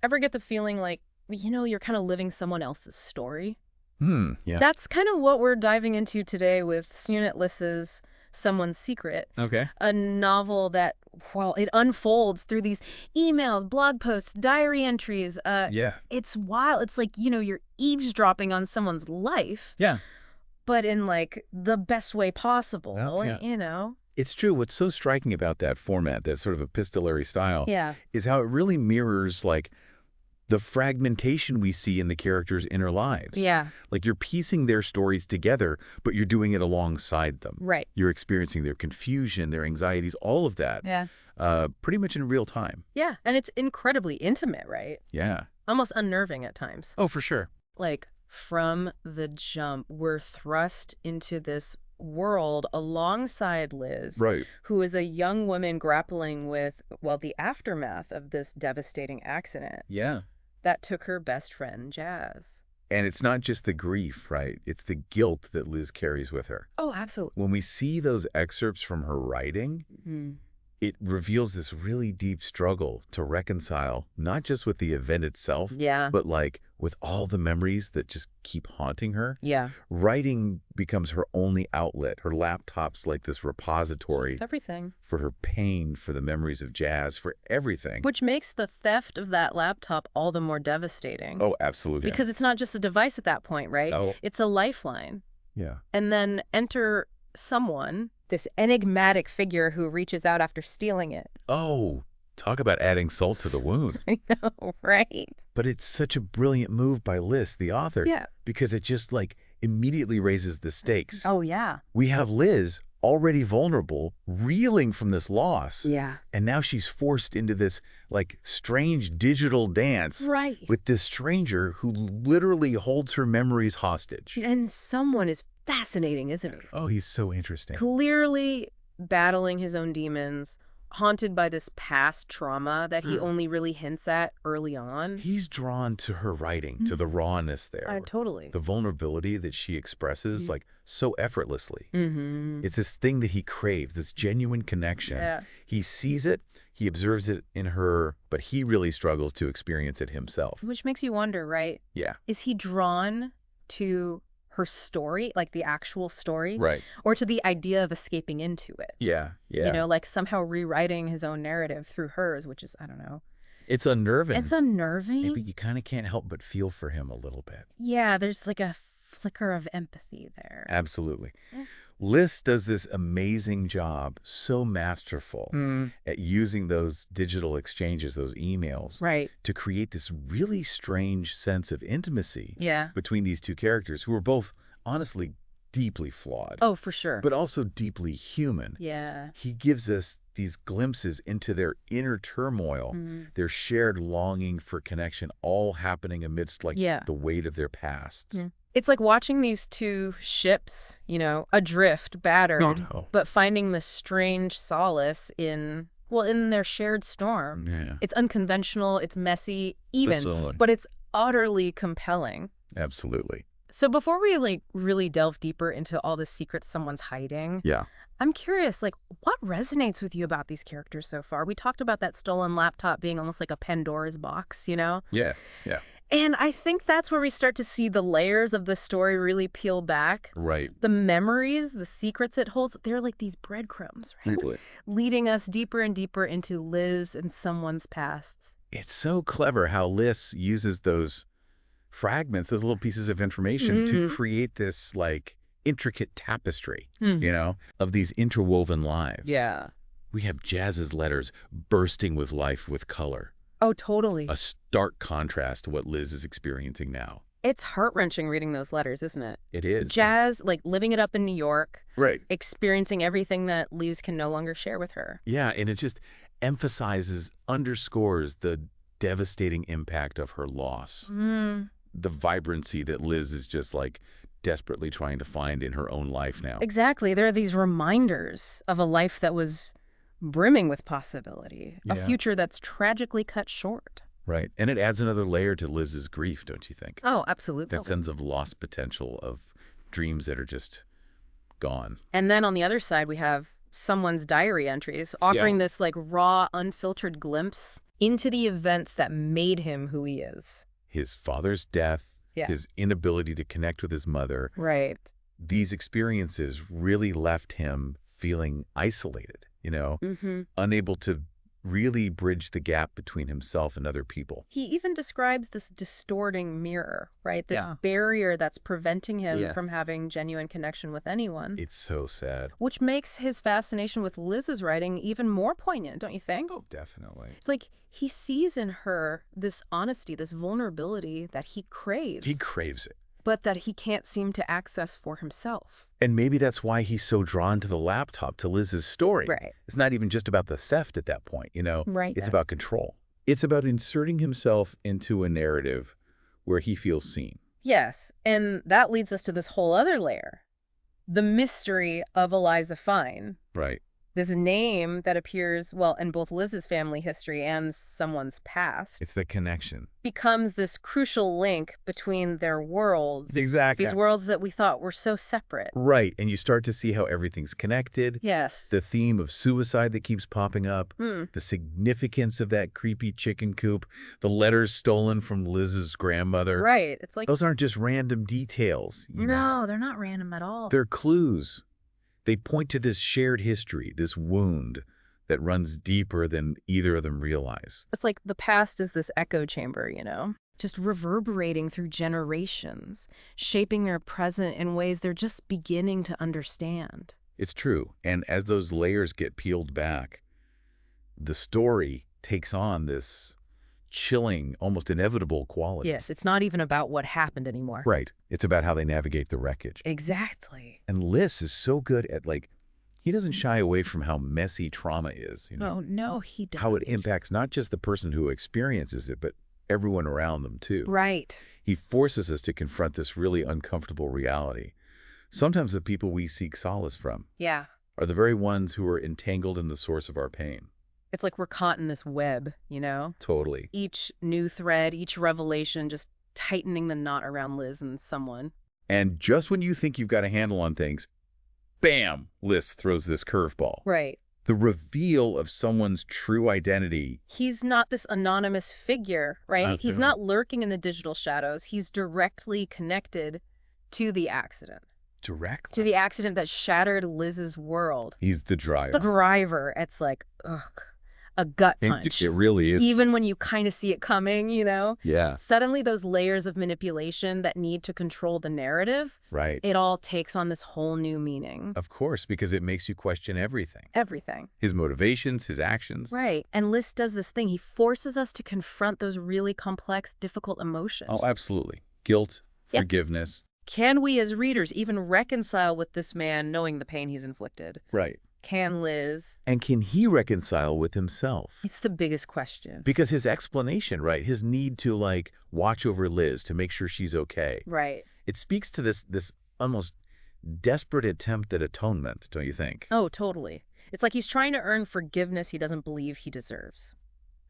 ever get the feeling like, you're kind of living someone else's story? Yeah. That's kind of what we're diving into today with Snunit Liss's Someone's Secret. Okay. A novel that, well, it unfolds through these emails, blog posts, diary entries. Yeah. It's wild. It's like, you're eavesdropping on someone's life, Yeah. but in like the best way possible, Well, yeah. It's true. What's so striking about that format, that sort of epistolary style, Yeah. is how it really mirrors, like, the fragmentation we see in the characters' inner lives. Yeah. Like, you're piecing their stories together, but you're doing it alongside them. Right. You're experiencing their confusion, their anxieties, all of that. Yeah. Pretty much in real time. Yeah. And it's incredibly intimate, right? Yeah. Almost unnerving at times. Oh, for sure. Like, from the jump, we're thrust into this world alongside Liz, Right. who is a young woman grappling with, well, the aftermath of this devastating accident Yeah. that took her best friend, Jazz. And it's not just the grief, right? It's the guilt that Liz carries with her. Oh, absolutely. When we see those excerpts from her writing, it reveals this really deep struggle to reconcile, not just with the event itself, Yeah. but like with all the memories that just keep haunting her. Yeah. Writing becomes her only outlet. Her laptop's like this repository It's everything. for her pain, for the memories of Jazz, for everything. Which makes the theft of that laptop all the more devastating. Oh, absolutely. Because it's not just a device at that point, right? Oh. It's a lifeline. Yeah. And then enter someone, this enigmatic figure who reaches out after stealing it. Oh, talk about adding salt to the wound. I know, right? But it's such a brilliant move by Liz, the author. Yeah. Because it just like immediately raises the stakes. Oh, yeah. We have Liz already vulnerable, reeling from this loss. Yeah. And now she's forced into this like strange digital dance Right. with this stranger who literally holds her memories hostage. And someone is fascinating, isn't he? Oh, he's so interesting. Clearly battling his own demons, haunted by this past trauma that he only really hints at early on. He's drawn to her writing, to the rawness there. Totally. The vulnerability that she expresses like so effortlessly. Mm-hmm. It's this thing that he craves, this genuine connection. Yeah. He sees it, he observes it in her, but he really struggles to experience it himself. Which makes you wonder, right? Yeah. Is he drawn to her story, like the actual story? Right. Or to the idea of escaping into it? Yeah. Yeah. You know, like somehow rewriting his own narrative through hers, which is, I don't know. It's unnerving. It's unnerving. But you kind of can't help but feel for him a little bit. Yeah, there's like a flicker of empathy there. Absolutely. Yeah. Liz does this amazing job, so masterful at using those digital exchanges, those emails, Right. to create this really strange sense of intimacy Yeah. between these two characters who are both, honestly, deeply flawed, Oh, for sure. but also deeply human. Yeah. He gives us these glimpses into their inner turmoil, their shared longing for connection, all happening amidst like Yeah. the weight of their pasts. Yeah. It's like watching these two ships, adrift, battered, No. but finding this strange solace in their shared storm. Yeah. It's unconventional, it's messy, even, Absolutely. but it's utterly compelling. Absolutely. So before we really delve deeper into all the secrets someone's hiding, Yeah. I'm curious, what resonates with you about these characters so far? We talked about that stolen laptop being almost like a Pandora's box, Yeah. Yeah. And I think that's where we start to see the layers of the story really peel back. Right. The memories, the secrets it holds, they're like these breadcrumbs, right? Leading us deeper and deeper into Liz and someone's pasts. It's so clever how Liz uses those fragments, those little pieces of information to create this like intricate tapestry, of these interwoven lives. Yeah. We have Jazz's letters bursting with life with color. Oh, totally. A stark contrast to what Liz is experiencing now. It's heart-wrenching reading those letters, isn't it? It is. Jazz, living it up in New York, Right. experiencing everything that Liz can no longer share with her. Yeah, and it just underscores the devastating impact of her loss. The vibrancy that Liz is just desperately trying to find in her own life now. Exactly. There are these reminders of a life that was brimming with possibility, a Yeah. future that's tragically cut short. Right. And it adds another layer to Liz's grief, don't you think? Oh, absolutely. That sense of lost potential, of dreams that are just gone. And then on the other side, we have someone's diary entries offering this raw, unfiltered glimpse into the events that made him who he is. His father's death, his inability to connect with his mother. Right. These experiences really left him feeling isolated, unable to really bridge the gap between himself and other people. He even describes this distorting mirror, right? This barrier that's preventing him from having genuine connection with anyone. It's so sad. Which makes his fascination with Liz's writing even more poignant, don't you think? Oh, definitely. It's like he sees in her this honesty, this vulnerability that he craves. He craves it. But that he can't seem to access for himself. And maybe that's why he's so drawn to the laptop, to Liz's story. Right. It's not even just about the theft at that point, Right. It's about control. It's about inserting himself into a narrative where he feels seen. Yes, and that leads us to this whole other layer. The mystery of Eliza Fine. Right. This name that appears, well, in both Liz's family history and someone's past. It's the connection. Becomes this crucial link between their worlds. Exactly. These worlds that we thought were so separate. Right, and you start to see how everything's connected. Yes. The theme of suicide that keeps popping up. The significance of that creepy chicken coop. The letters stolen from Liz's grandmother. Right. It's like... Those aren't just random details. No, they're not random at all. They're clues. They point to this shared history, this wound that runs deeper than either of them realize. It's like the past is this echo chamber, just reverberating through generations, shaping their present in ways they're just beginning to understand. It's true. And as those layers get peeled back, the story takes on this chilling, almost inevitable quality. Yes, it's not even about what happened anymore. Right. It's about how they navigate the wreckage. Exactly. And Liss is so good at, he doesn't shy away from how messy trauma is. Oh, no, he doesn't. How it impacts not just the person who experiences it, but everyone around them, too. Right. He forces us to confront this really uncomfortable reality. Sometimes the people we seek solace from are the very ones who are entangled in the source of our pain. It's like we're caught in this web, Totally. Each new thread, each revelation just tightening the knot around Liz and someone. And just when you think you've got a handle on things, bam, Liss throws this curveball. Right. The reveal of someone's true identity. He's not this anonymous figure, right? He's not lurking in the digital shadows. He's directly connected to the accident. Directly? To the accident that shattered Liz's world. He's the driver. The driver. It's like, ugh. A gut punch. It really is. Even when you kind of see it coming, Yeah. Suddenly those layers of manipulation that need to control the narrative, right. It all takes on this whole new meaning. Of course, because it makes you question everything. Everything. His motivations, his actions. Right. And Liss does this thing. He forces us to confront those really complex, difficult emotions. Oh, absolutely. Guilt, forgiveness. Can we as readers even reconcile with this man knowing the pain he's inflicted? Right. Can Liz? And can he reconcile with himself? It's the biggest question. Because his explanation, right, his need to, watch over Liz to make sure she's okay. Right. It speaks to this almost desperate attempt at atonement, don't you think? Oh, totally. It's like he's trying to earn forgiveness he doesn't believe he deserves.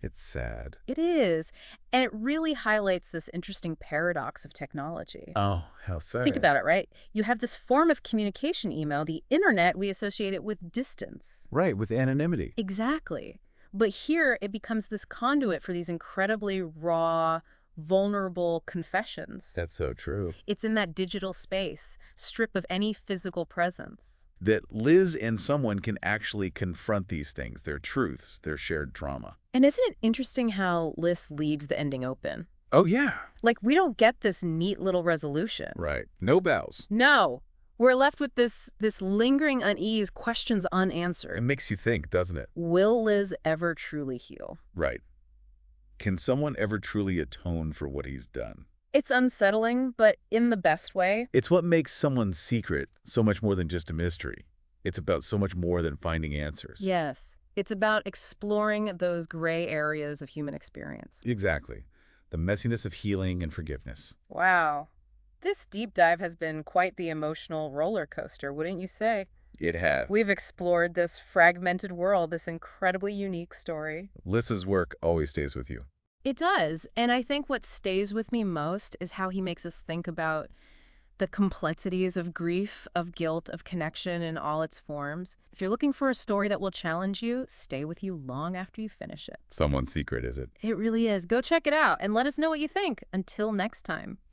It's sad. It is. And it really highlights this interesting paradox of technology. Oh, how sad. Think about it, right? You have this form of communication, email, the internet, we associate it with distance. Right, with anonymity. Exactly. But here it becomes this conduit for these incredibly raw, vulnerable confessions. That's so true. It's in that digital space, stripped of any physical presence. That Liz and someone can actually confront these things, their truths, their shared trauma. And isn't it interesting how Liss leaves the ending open? Oh, yeah. We don't get this neat little resolution. Right. No bows. No. We're left with this lingering unease, questions unanswered. It makes you think, doesn't it? Will Liz ever truly heal? Right. Can someone ever truly atone for what he's done? It's unsettling, but in the best way. It's what makes someone's secret so much more than just a mystery. It's about so much more than finding answers. Yes. It's about exploring those gray areas of human experience. Exactly. The messiness of healing and forgiveness. Wow. This deep dive has been quite the emotional roller coaster, wouldn't you say? It has. We've explored this fragmented world, this incredibly unique story. Liss's work always stays with you. It does. And I think what stays with me most is how he makes us think about The complexities of grief, of guilt, of connection in all its forms. If you're looking for a story that will challenge you, stay with you long after you finish it. Someone's secret, is it? It really is. Go check it out and let us know what you think. Until next time.